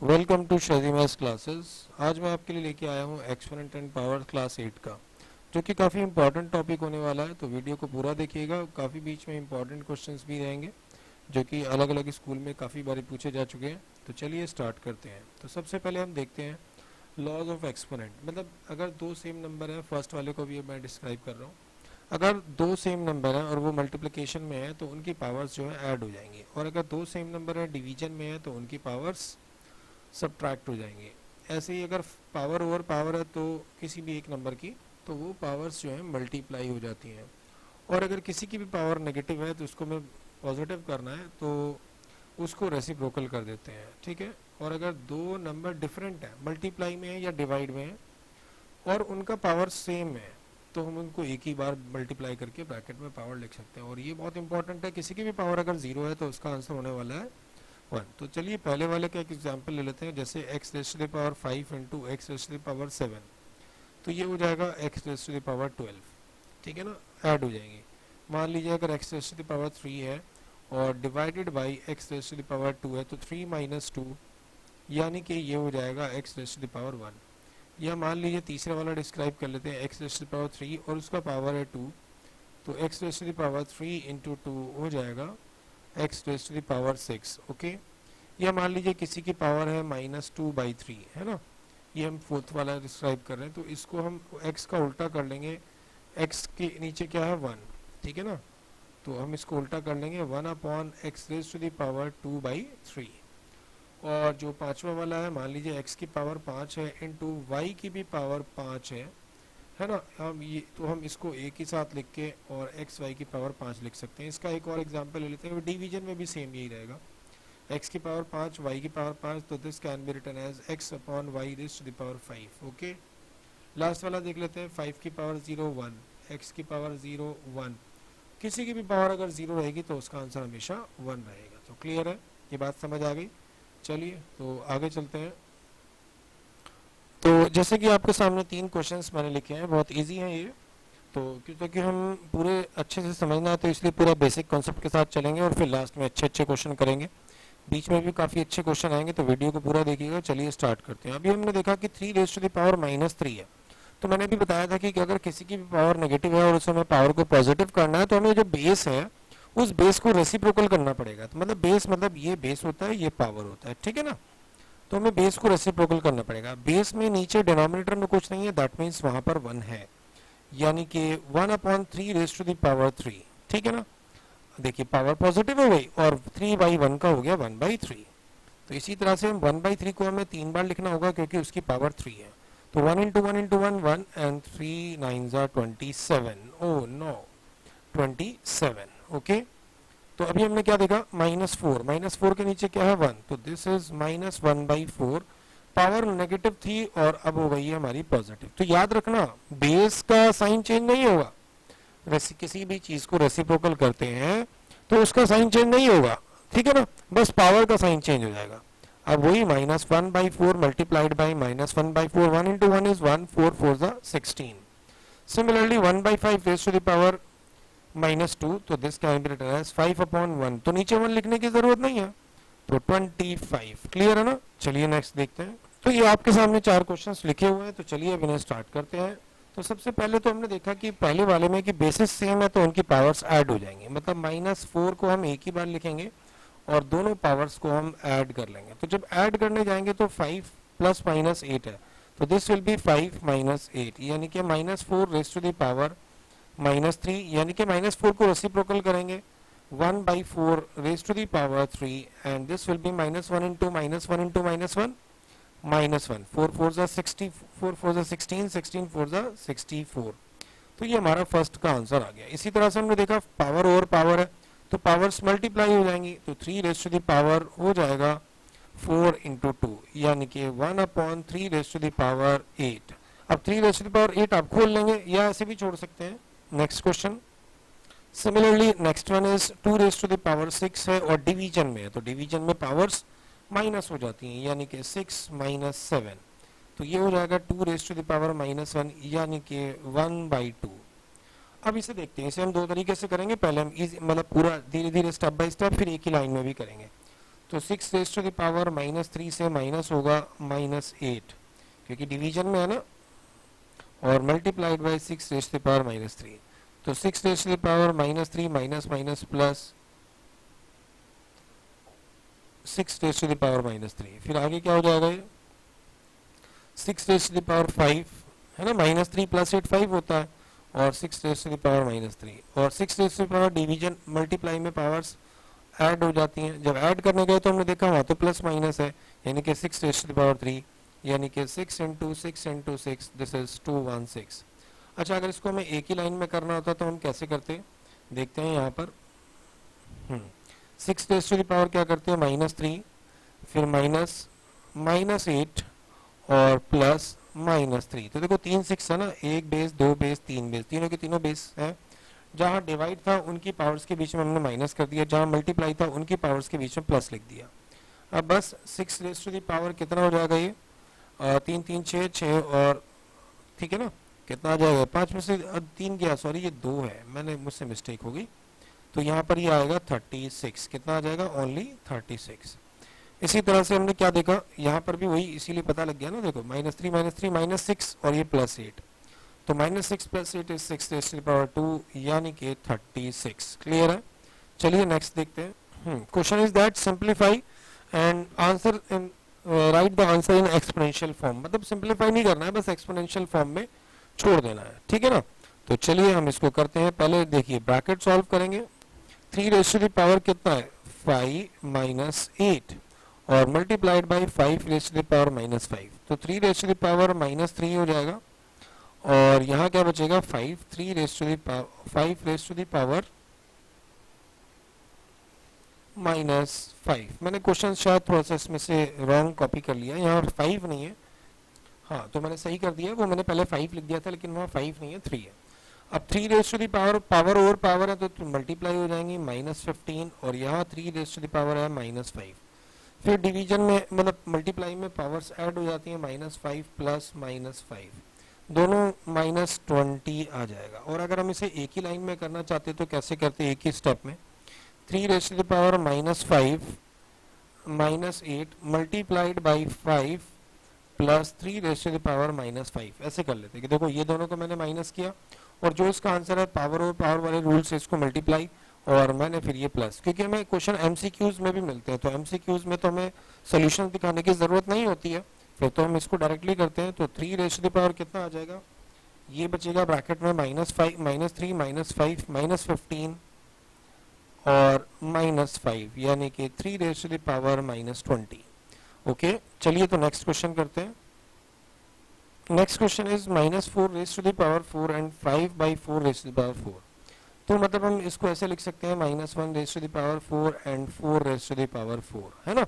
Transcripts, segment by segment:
Welcome to शजीमास classes. आज मैं आपके लिए लेके आया हूँ एक्सपोनेंट एंड पावर क्लास 8 का, जो कि काफ़ी इंपॉर्टेंट टॉपिक होने वाला है। तो वीडियो को पूरा देखिएगा। काफ़ी बीच में इंपॉर्टेंट क्वेश्चंस भी रहेंगे जो कि अलग अलग स्कूल में काफ़ी बार पूछे जा चुके हैं। तो चलिए स्टार्ट करते हैं। तो सबसे पहले हम देखते हैं लॉज ऑफ एक्सपोनेंट। मतलब अगर दो सेम नंबर है, फर्स्ट वाले को भी मैं डिस्क्राइब कर रहा हूँ। अगर दो सेम नंबर है और वो मल्टीप्लिकेशन में है तो उनकी पावर्स जो है ऐड हो जाएंगी, और अगर दो सेम नंबर है डिवीजन में है तो उनकी पावर्स सब्ट्रैक्ट हो जाएंगे। ऐसे ही अगर पावर ओवर पावर है तो किसी भी एक नंबर की, तो वो पावर्स जो है मल्टीप्लाई हो जाती हैं। और अगर किसी की भी पावर नेगेटिव है तो उसको में पॉजिटिव करना है तो उसको रेसिप्रोकल कर देते हैं, ठीक है। और अगर दो नंबर डिफरेंट है, मल्टीप्लाई में है या डिवाइड में है, और उनका पावर सेम है, तो हम उनको एक ही बार मल्टीप्लाई करके ब्रैकेट में पावर लिख सकते हैं। और ये बहुत इंपॉर्टेंट है, किसी की भी पावर अगर जीरो है तो उसका आंसर होने वाला है 1। तो चलिए पहले वाले का एक एग्जांपल ले लेते हैं, जैसे x raise to the power 5 into x raise to the power 7, तो ये हो जाएगा x raise to the power 12, ठीक है ना, ऐड हो जाएंगे। मान लीजिए अगर x raise to the power 3 है और divided by x raise to the power 2 है, तो 3 माइनस 2 यानी कि ये हो जाएगा x raise to the power 1। या मान लीजिए तीसरा वाला डिस्क्राइब कर लेते हैं, x raise to the power 3 और उसका पावर है 2, तो x raise to the power 3 into 2 हो जाएगा x raise to the power 6, okay. या मान लीजिए किसी की पावर है -2/3, है ना, ये हम फोर्थ वाला डिस्क्राइब कर रहे हैं, तो इसको हम x का उल्टा कर लेंगे। x के नीचे क्या है 1, ठीक है ना, तो हम इसको उल्टा कर लेंगे 1/x rays to the power 2/3। और जो पांचवा वाला है, मान लीजिए x की पावर 5 है इंटू y की भी पावर 5 है ना, हम ये तो हम इसको एक ही साथ लिख के और x y की पावर 5 लिख सकते हैं। इसका एक और एग्जांपल ले लेते हैं, डिवीजन में भी सेम यही रहेगा, x की पावर 5 y की पावर 5, तो this can be written as x upon y raise to the power 5, okay. Last वाला देख लेते हैं, 5 की पावर 0 1, x की पावर 0 1, किसी की भी पावर अगर 0 रहेगी तो उसका आंसर हमेशा 1 रहेगा। तो क्लियर है, ये बात समझ आ गई। चलिए तो आगे चलते हैं। तो जैसे कि आपके सामने 3 क्वेश्चंस मैंने लिखे हैं, बहुत इजी हैं ये। तो क्योंकि हम पूरे अच्छे से समझना है तो इसलिए पूरा बेसिक कॉन्सेप्ट के साथ चलेंगे और फिर लास्ट में अच्छे अच्छे क्वेश्चन करेंगे। बीच में भी काफ़ी अच्छे क्वेश्चन आएंगे, तो वीडियो को पूरा देखिएगा। चलिए स्टार्ट करते हैं। अभी हमने देखा कि 3 रेज़ टू द पावर -3 है, तो मैंने भी बताया था कि अगर किसी की भी पावर नेगेटिव है और उसे हमें पावर को पॉजिटिव करना है तो हमें जो बेस है उस बेस को रेसिप्रोकल करना पड़ेगा। तो मतलब बेस, मतलब ये बेस होता है, ये पावर होता है, ठीक है ना, तो हमें बेस को रेसिप्रोकल करना पड़ेगा। बेस में नीचे डिनोमिनेटर में कुछ नहीं है, दैट मीन्स वहां पर 1 है, यानी कि 1/3 रेज़ टू द पावर 3, ठीक है ना। देखिए पावर पॉजिटिव हो गई और 3/1 का हो गया 1/3। तो इसी तरह से हम 1/3 को हमें 3 बार लिखना होगा क्योंकि उसकी पावर 3 है। तो 1 into 1 into 1 1 and 3 9 27, oh no 27, okay. तो अभी हमने क्या देखा, -4 के नीचे क्या है 1, तो दिस इज -1/4। पावर नेगेटिव थी और अब हो गई है हमारी पॉजिटिव। तो याद रखना बेस का साइन चेंज नहीं होगा, किसी भी चीज को रेसिप्रोकल करते हैं तो उसका साइन चेंज नहीं होगा, ठीक है ना, बस पावर का साइन चेंज हो जाएगा। अब वही -1/4 multiplied by -1/4, 1 into 1 is 1, 4 4 16। Similarly 1/5 raise to the power -2, तो this can be written as 5/1, तो नीचे 1 लिखने की जरूरत नहीं है, तो 25। क्लियर है ना। चलिए नेक्स्ट देखते हैं। तो ये आपके सामने 4 क्वेश्चंस लिखे हुए हैं, तो चलिए अब इन्हें स्टार्ट करते हैं। तो सबसे पहले तो हमने देखा कि पहले वाले में कि बेसिस सेम है तो उनकी पावर्स ऐड हो जाएंगी, मतलब -4 को हम एक ही बार लिखेंगे और दोनों पावर्स को हम ऐड कर लेंगे। तो जब ऐड करने जाएंगे तो 5 + -8 है, तो दिस विल बी 5 - 8, यानी कि -4 रेज़ टू द पावर -3, यानी कि -4 को रेसिप्रोकल करेंगे 1/4 raise to the power 3, and this will be -1 into -1 into -1 -1, 4 4 60, 4 4 16, 16 4 64। तो ये हमारा फर्स्ट का आंसर आ गया। इसी तरह से हमने देखा पावर ओवर पावर है तो पावर्स मल्टीप्लाई हो जाएंगी, तो 3 रेज़ टू द पावर हो जाएगा 4 इंटू 2, यानी कि 1/3 रेज़ टू द पावर 8। अब 3 रेज़ टू द पावर 8 आप खोल लेंगे या ऐसे भी छोड़ सकते हैं। Next question, similarly next one is 2 raise to the power 6 है और डिवीजन में है, तो डिवीजन में पावर्स माइनस हो जाती हैं, यानी कि 6 - 7, तो ये हो जाएगा 2 रेज़ टू द पावर -1, यानी कि 1/2। अब इसे देखते हैं, इसे हम दो तरीके से करेंगे। पहले हम मतलब पूरा धीरे धीरे स्टेप बाय स्टेप, फिर एक ही लाइन में भी करेंगे। तो 6 रेज टू द पावर -3 से माइनस होगा -8, क्योंकि डिवीजन में है ना, और multiplied by 6 raise to the power -3। तो 6 raise to the power -3 minus minus plus 6 raise to the power -3, फिर आगे क्या हो जाएगा ये 6 रेज टू द पावर 5 है ना, -3 + 8 5 होता है, और 6 रेज टू द पावर -3, और 6 raise to the power division multiply में पावर्स ऐड हो जाती हैं। जब ऐड करने गए तो हमने देखा वहाँ तो प्लस माइनस है, यानी कि 6 रेज टू द पावर 3, यानी कि 6 × 6 × 6 दिस इज 216। अच्छा, अगर इसको हमें एक ही लाइन में करना होता तो हम कैसे करते, देखते हैं यहाँ पर। 6 रेज टू द पावर क्या करते हैं -3, फिर -8 और प्लस -3। तो देखो 3 6 है ना, 1 बेस 2 बेस 3 बेस, तीनों के तीनों बेस हैं। जहाँ डिवाइड था उनकी पावर्स के बीच में हमने माइनस कर दिया, जहाँ मल्टीप्लाई था उनकी पावर्स के बीच में प्लस लिख दिया। अब बस 6 रेज टू द पावर कितना हो जाएगा ये 3 3 6 6, और ठीक है ना, कितना आ जाएगा 5 में से 3 गया, सॉरी ये 2 है, मैंने मुझसे मिस्टेक हो गई। तो यहाँ पर ये आएगा 36, कितना आ जाएगा ओनली 36। इसी तरह से हमने क्या देखा, यहाँ पर भी वही, इसीलिए पता लग गया ना, देखो -3 -6 और ये +8, तो -6 + 8 is 6 raise to the power 2, यानी कि 36। क्लियर है। चलिए नेक्स्ट देखते हैं। Question is that simplify and answer in right the answer in exponential form, मतलब सिंप्लीफाई नहीं करना है, बस एक्सपोनेंशियल फॉर्म में छोड़ देना है, ठीक है ना। तो चलिए हम इसको करते हैं। पहले देखिए ब्रैकेट सॉल्व करेंगे। 3 रेज टू द पावर कितना है 5 - 8, और multiplied by 5 raise to the power -5, तो 3 रेज टू द पावर -3 हो जाएगा, और यहाँ क्या बचेगा 5 3 raise to the power 5 raise to the power -5। मैंने क्वेश्चन शायद थोड़ा सा इसमें से रॉन्ग कॉपी कर लिया, यहाँ 5 नहीं है, हाँ तो मैंने सही कर दिया, वो मैंने पहले 5 लिख दिया था, लेकिन वहाँ 5 नहीं है 3 है। अब 3 raise to the power, power over power है तो मल्टीप्लाई हो जाएंगी -15, और यहाँ 3 रेज टू द पावर है -5। फिर डिवीजन में मतलब मल्टीप्लाई में पावर्स ऐड हो जाती हैं, -5 प्लस -5, दोनों -20 आ जाएगा। और अगर हम इसे एक ही लाइन में करना चाहते तो कैसे करते, एक ही स्टेप में 3 raise to the power -5 -8 multiplied by 5 plus 3 raise to the power -5, ऐसे कर लेते कि देखो ये दोनों को मैंने माइनस किया, और जो इसका आंसर है पावर और पावर वाले रूल से इसको मल्टीप्लाई, और मैंने फिर ये प्लस, क्योंकि हमें क्वेश्चन एमसीक्यूज में भी मिलते हैं, तो एमसीक्यूज में तो हमें सोल्यूशन दिखाने की जरूरत नहीं होती है, फिर तो हम इसको डायरेक्टली करते हैं। तो 3 रेज टू द पावर कितना आ जाएगा, ये बचेगा ब्रैकेट में -5 -3 -5 -15 और -5, यानी कि 3 raise to the power -20। Okay, चलिए तो नेक्स्ट क्वेश्चन करते हैं। Next question is -4 raise to the power 4 and 5/4 raise to the power 4। तो मतलब हम इसको ऐसे लिख सकते हैं -1 raise to the power 4 and 4 raise to the power 4, है ना,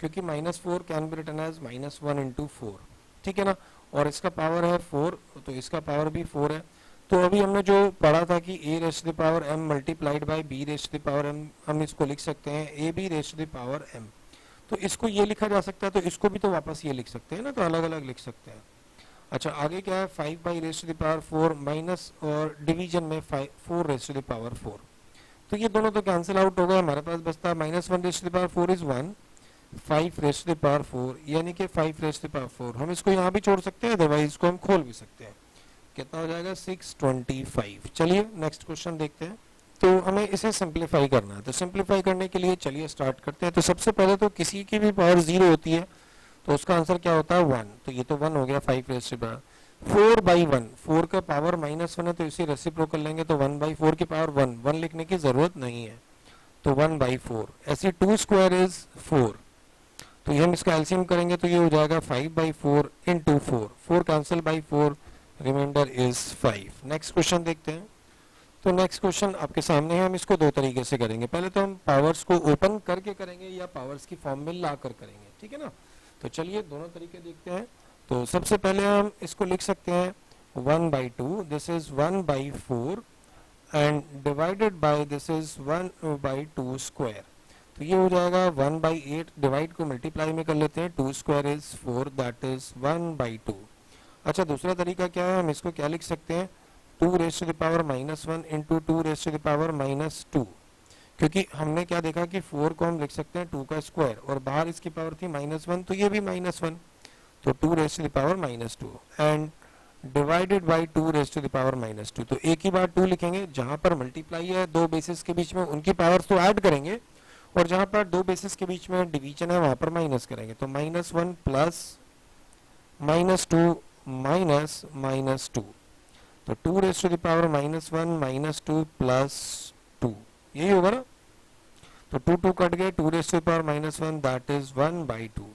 क्योंकि -4 कैन बी रिटन एज -1 × 4, ठीक है ना, और इसका पावर है 4, तो इसका पावर भी 4 है। तो अभी हमने जो पढ़ा था कि a raise to the power m multiplied by b raise to the power m, हम इसको लिख सकते हैं ab raise to the power m। तो इसको ये लिखा जा सकता है, तो इसको भी तो वापस ये लिख सकते हैं ना, तो अलग अलग लिख सकते हैं। अच्छा, आगे क्या है 5 raise to the power 4 minus, और डिवीजन में 4 रेज टू द पावर 4, तो ये दोनों तो कैंसिल आउट हो गए, हमारे पास बचता है -1 raise to the power 4 is 1, 5 raise to the power 4 यानी कि 5 रेज टू द पावर 4। हम इसको यहाँ भी छोड़ सकते हैं, अदरवाइज इसको हम खोल भी सकते हैं। कितना हो जाएगा 625। चलिए नेक्स्ट क्वेश्चन देखते हैं। तो हमें इसे सिंप्लीफाई करना है, तो सिंप्लीफाई करने के लिए चलिए स्टार्ट करते हैं। तो सबसे पहले तो किसी की भी पावर 0 होती है तो उसका आंसर क्या होता है 1, तो ये तो 1 हो गया 5 रेज टू द पावर 4/1, 4 का पावर -1 है तो इसे रेसिप्रोकल लेंगे, तो 1/4 की पावर 1, 1 लिखने की जरूरत नहीं है, तो 1/4। ऐसे 2 स्क्वायर इज 4, तो ये हम इसका एलसीएम करेंगे तो ये हो जाएगा 5/4 × 4, 4 cancel by 4, reminder is 5। Next question देखते हैं। तो नेक्स्ट क्वेश्चन आपके सामने है, हम इसको दो तरीके से करेंगे। पहले तो हम पावर्स को ओपन करके करेंगे या पावर्स की फॉर्म में ला कर करेंगे, ठीक है ना। तो चलिए दोनों तरीके देखते हैं। तो सबसे पहले हम इसको लिख सकते हैं 1/2, this is 1/4 and divided by this is 1/2 square, तो ये हो जाएगा 1/8, डिवाइड को मल्टीप्लाई में कर लेते हैं, 2 स्क्वायर इज 4, दैट इज 1/2। अच्छा, दूसरा तरीका क्या है, हम इसको क्या लिख सकते हैं 2 raise to the power -1 × 2 raise to the power -2, क्योंकि हमने क्या देखा कि 4 को हम लिख सकते हैं 2 का स्क्वायर और बाहर इसकी पावर थी -1, तो ये भी -1, तो 2 raise to the power -2 and divided by 2 raise to the power -2। तो एक ही बार 2 लिखेंगे, जहां पर मल्टीप्लाई है दो बेसिस के बीच में उनकी पावर्स तो ऐड करेंगे, और जहां पर दो बेसिस के बीच में डिवीजन है वहां पर माइनस करेंगे। तो -1 प्लस -2 माइनस -2, तो 2 raise to the power -1 -2 plus 2, यही होगा ना। तो 2 कट गए, 2 raise to the power -1 that is 1/2।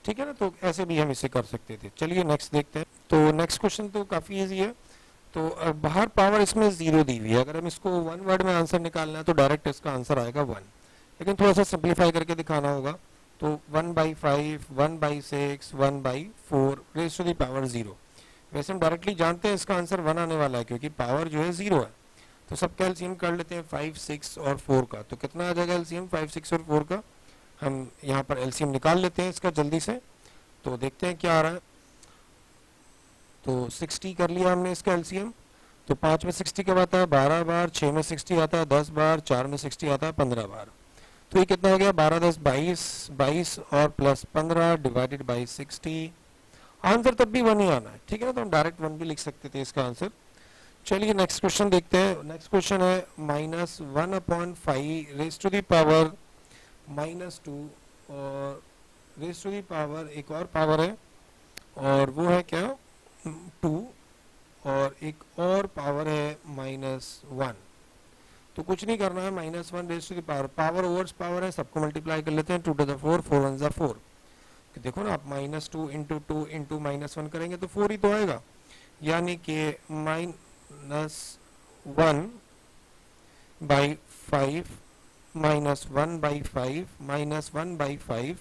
ठीक है ना, तो ऐसे भी हम इसे कर सकते थे। चलिए नेक्स्ट देखते हैं। तो नेक्स्ट क्वेश्चन तो काफी इजी है। तो बाहर पावर इसमें 0 दी हुई है, अगर हम इसको 1 वर्ड में आंसर निकालना है तो डायरेक्ट इसका आंसर आएगा 1, लेकिन थोड़ा सा सिंप्लीफाई करके दिखाना होगा। तो 1/5, 1/6, 1/4 रेज टू द पावर 0। वैसे हम डायरेक्टली जानते हैं इसका आंसर 1 आने वाला है, क्योंकि पावर जो है 0 है। तो सबका एलसीएम कर लेते हैं 5, 6 और 4 का। तो कितना आ जाएगा एलसीएम 5, 6 और 4 का? हम यहाँ पर एलसीएम निकाल लेते हैं इसका जल्दी से, तो देखते हैं क्या आ रहा है। तो 60 कर लिया हमने इसका एलसीएम। तो 5 में 60 कब आता है? 12 बार। 6 में 60 आता है 10 बार। 4 में 60 आता है 15 बार। तो ये कितना हो गया? 12 10 22, 22 और प्लस 15 डिवाइडेड बाई 60। आंसर तब भी 1 ही आना है, ठीक है ना। तो हम डायरेक्ट 1 भी लिख सकते थे इसका आंसर। चलिए नेक्स्ट क्वेश्चन देखते हैं। नेक्स्ट क्वेश्चन है -1/5 रेज टू द पावर -2, और रेज टू दी पावर एक और पावर है, और वो है क्या? 2, और एक और पावर है -1। तो कुछ नहीं करना है, -1 raise to the power, power overs power है, सबको मल्टीप्लाई कर लेते हैं। 2 to the 4, 4 1 जा 4। देखो ना आप, -2 इंटू 2 इंटू -1 करेंगे तो 4 ही तो आएगा, यानी कि -1/5 -1/5 -1/5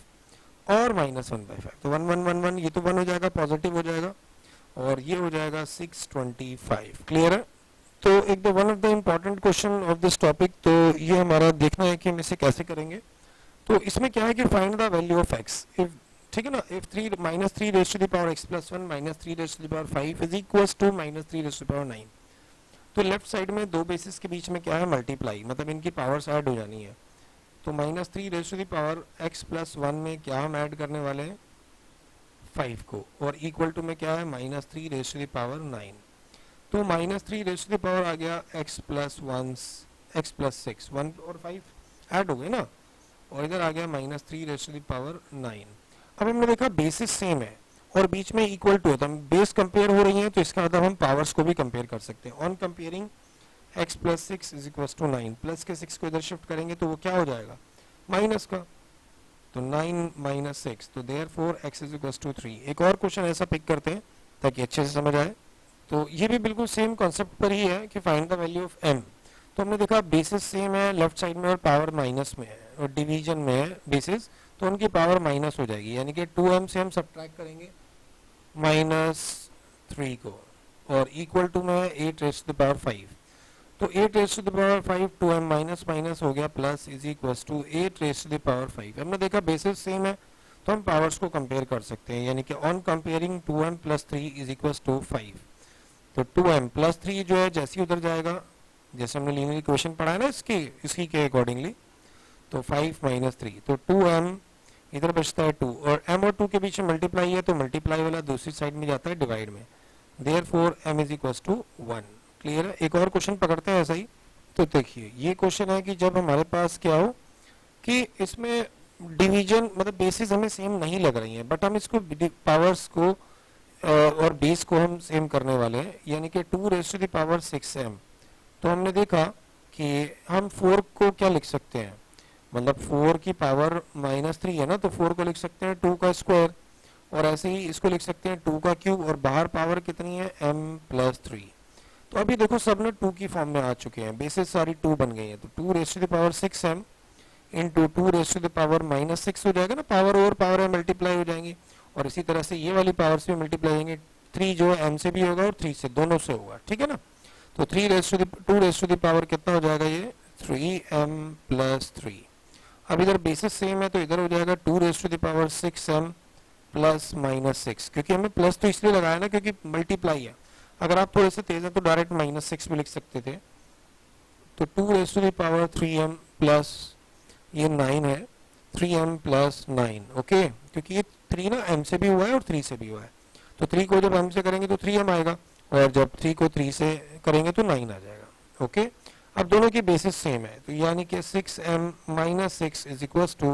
और -1/5। तो 1 1 1 1, ये तो 1 हो जाएगा, पॉजिटिव हो जाएगा, और ये हो जाएगा 625। क्लियर है? तो एक the one of the important question of this topic, तो ये हमारा देखना है कि हम इसे कैसे करेंगे। तो इसमें क्या है कि find the value of x। If, ठीक है ना, if 3 -3 raise to the power x plus 1 -3 raise to the power 5 is equals to -3 raise to the power 9। तो लेफ्ट साइड में दो बेसिस के बीच में क्या है? मल्टीप्लाई, मतलब इनकी पावर्स ऐड हो जानी है। तो -3 raise to the power x plus 1 में क्या हम ऐड करने वाले हैं? 5 को, और इक्वल टू में क्या है? -3 रेज टू द पावर 9। तो -3 रेज टू द पावर आ गया x प्लस 6, 1 और 5 ऐड हो गए ना, और इधर आ गया -3 रेज टू द पावर 9। अब हमने देखा बेसिस सेम है और बीच में इक्वल टू है, तो हम बेस कंपेयर हो रही है, तो इसका मतलब हम पावर्स को भी कंपेयर कर सकते हैं। On comparing x plus 6 is equal to 9, plus के 6 को इधर शिफ्ट करेंगे तो वो क्या हो जाएगा? माइनस का। तो 9 - 6, तो therefore x is equal to 3। एक और क्वेश्चन ऐसा पिक करते हैं ताकि अच्छे से समझ आए। तो ये भी बिल्कुल सेम कॉन्सेप्ट पर ही है कि find the value of m। तो हमने देखा बेसिस सेम है लेफ्ट साइड में और पावर माइनस में है, और डिवीजन में है बेसिस, तो उनकी पावर माइनस हो जाएगी, यानी कि 2m से हम सब्ट्रैक्ट करेंगे -3 को, और इक्वल टू में है 8 रेज टू द पावर 5। तो 8 raise to the power 5, 2m minus minus हो गया plus, is equal to 8 raise to the power 5। हमने देखा बेसिस सेम है तो हम पावर्स को कंपेयर कर सकते हैं, यानी कि on comparing 2m plus 3 is equal to 5। तो 2m प्लस 3 जो है जैसे ही उधर जाएगा, जैसे हमने लीनियर इक्वेशन पढ़ा है ना इसी के अकॉर्डिंगली, तो 5 - 3, तो 2m इधर बचता है 2, और m और 2 के बीच में मल्टीप्लाई है, तो मल्टीप्लाई वाला दूसरी साइड में जाता है डिवाइड में, therefore m is equal to 1। Clear है? एक और क्वेश्चन पकड़ते हैं ऐसा ही। तो देखिए ये क्वेश्चन है कि जब हमारे पास क्या हो कि इसमें डिवीजन, मतलब बेसिस हमें सेम नहीं लग रही है, बट हम इसको पावर्स को और बेस को हम सेम करने वाले हैं, यानी कि 2 raise to the power 6m। तो हमने देखा कि हम 4 को क्या लिख सकते हैं, मतलब 4 की पावर -3 है ना, तो 4 को लिख सकते हैं 2 का स्क्वायर, और ऐसे ही इसको लिख सकते हैं 2 का क्यूब, और बाहर पावर कितनी है? m plus 3। तो अभी देखो सब ने 2 की फॉर्म में आ चुके हैं, बेसिस सारी 2 बन गई है। तो 2 raise to the power 6m into 2 raise to the power -6 हो जाएगा ना, पावर और पावर है मल्टीप्लाई हो जाएंगी, और इसी तरह से ये वाली पावर्स भी मल्टीप्लाई होंगे। 3 जो है m से भी होगा और 3 से, दोनों से होगा, ठीक है ना। तो 2 रेज टू द पावर कितना हो जाएगा? ये 3m प्लस 3। अब इधर बेसिस सेम है तो इधर हो जाएगा 2 raise to the power 6m plus -6, क्योंकि हमें प्लस तो इसलिए लगाया ना क्योंकि मल्टीप्लाई है। अगर आप थोड़े से तेज हैं तो डायरेक्ट -6 भी लिख सकते थे। तो 2 raise to the power 3m plus ये 9 है, 3m प्लस 9, ओके, क्योंकि ये 3 ना m से भी हुआ है और 3 से भी हुआ है, तो 3 को जब m से करेंगे तो 3m आएगा, और जब 3 को 3 से करेंगे तो 9 आ जाएगा, ओके। अब दोनों की बेसिस सेम है, तो यानी कि 6m minus 6 is equal to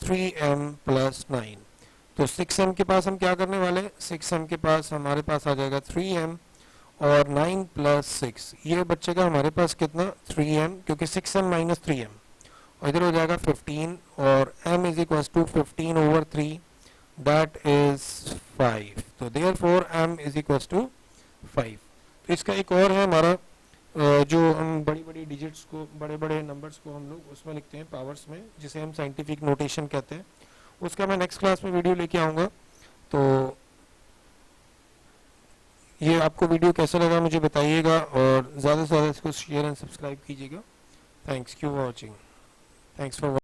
3m plus 9। तो 6m के पास हम क्या करने वाले हैं, 6m के पास हमारे पास आ जाएगा 3m, और 9 प्लस 6 ये बच्चेगा हमारे पास कितना 3m, क्योंकि 6m माइनस 3m, और इधर हो जाएगा 15, और m is equal to 15 over 3 that is 5, तो therefore m is equal to 5। तो इसका एक और है हमारा जो हम बड़ी बड़ी डिजिट्स को, बड़े बड़े नंबर्स को हम लोग उसमें लिखते हैं पावर्स में, जिसे हम साइंटिफिक नोटेशन कहते हैं, उसका मैं नेक्स्ट क्लास में वीडियो लेके आऊँगा। तो ये आपको वीडियो कैसा लगा मुझे बताइएगा, और ज़्यादा से ज़्यादा इसको शेयर एंड सब्सक्राइब कीजिएगा। Thanks for watching, thanks for